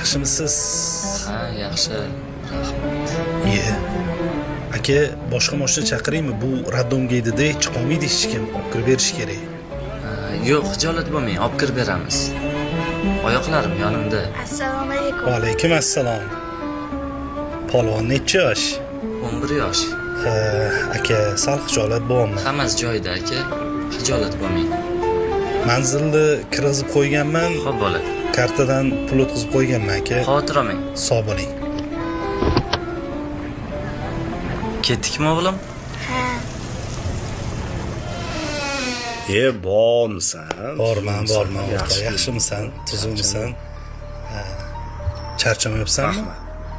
Yaxshimisiz? Ha, yaxshi. Rahmat. Aka, boshqa mashina chaqiraymi? Bu raddomga edi-da, chiqolmaydi hech kim. Olib kirib berish kerak. Yo'q, hijolat bo'lmang, olib kirib beramiz. Oyoqlarim yonimda. Assalomu alaykum. Va alaykum assalom. Polvon necha yosh? 11 yosh. Ha, aka, sal hijolat bo'lyapman. Hammasi joyida aka. Hijolat bo'lmang. Manzilni kirgizib qo'yganman. Xo'p bo'ladi. Kartadan pul o'tkazib qo'yganman aka. Xavotir olmang. Sog' bo'ling. Ketdikmi o'g'lim? Ha, Bormisan? Borman. Yaxshimisan? Tuzukmisan? Ha. Charchamayapsanmi?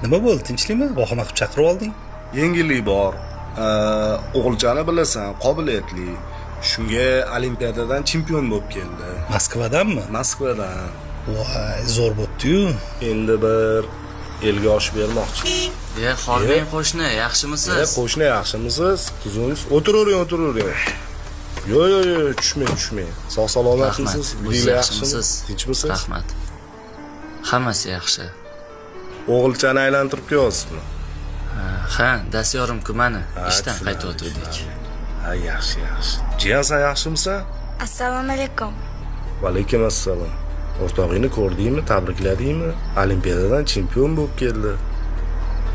Nima bo'ldi? Tinchlikmi? Vahima qilib chaqirib olding? Yengillik bor. O'g'ilchani bilasan, qobiliyatli. Shunga olimpiadadan chempion bo'lib keldi. Moskvadanmi? Moskvadan. Voy, zo'r bo'pti-yu. Endi bir elga oshib bermoqchi. Xolmang qo'shni, yaxshimisiz? Qo'shni yaxshimisiz? Tuzumsiz? O'tiravering. Yo'q, tushmang. Sog' salomatmisiz? Uyinglar yaxshimisiz? Tinchmisiz? Rahmat. Hammasi yaxshi. O'g'ilchani aylantirib qo'yasizmi? Ha, Dasyorim tumani ishdan qaytib o'tdik. Ha, yaxshi. Jiyansan, yaxshimisan? assalomu alaykum. Va alaykum assalom. O'rtog'ingni ko'rdingmi, tabrikladingmi? Olimpiadadan chempion bo'lib keldi.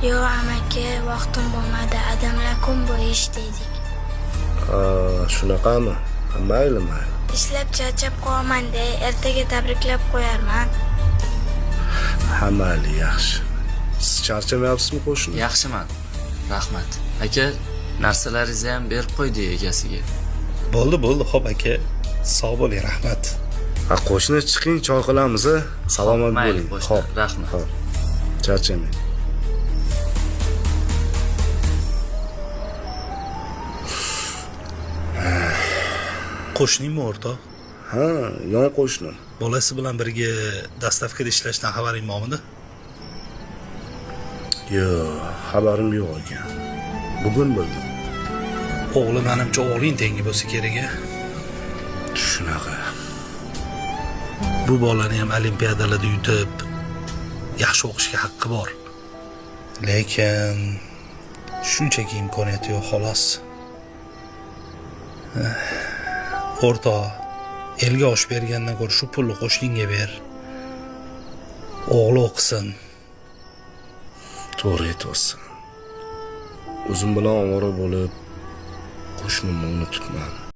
Yo'q, amaki, vaqtim bo'lmadi. Adamlar kun bo'yi ishlaydik. Shunaqami? Mayli. Ishlab charchab qolaman-da, ertaga tabriklab qo'yarman. Ha, mayli, yaxshi. Siz charchamayapsizmi qo'shni? Yaxshiman. Rahmat. Aka, narsalaringizni ham berib qo'ydi egasiga. Bo'ldi. Xo'p aka. Sog' bo'ling, rahmat. Ha, qo'shni chiqing, choy qilamiz, a? Salomat Mayli, bo'ling. qo'shni. Rahmat. Xo'p. Charchamang. Qo'shningmi o'rtoq? Ha, yon qo'shnim. Bolasi bilan birga dastavkada ishlashdan xabaring bormidi? Yo'q, xabarim yo'q ekan. Bugun bildim. O'g'li menimcha o'g'ling tengi bo'lsa kerak-a. Shunaqa. Bu bolani ham olimpiadalarda yutib, yaxshi o'qishga haqqi bor. Lekin shunchaki imkoniyati yo'q xolos. O'rtoq, elga osh bergandan ko'ra shu pulni qo'shningga ber. O'g'li o'qisin. To'g'ri aytyapsan. O'zim bilan ovora bo'lib, qo'shnimni unutibman.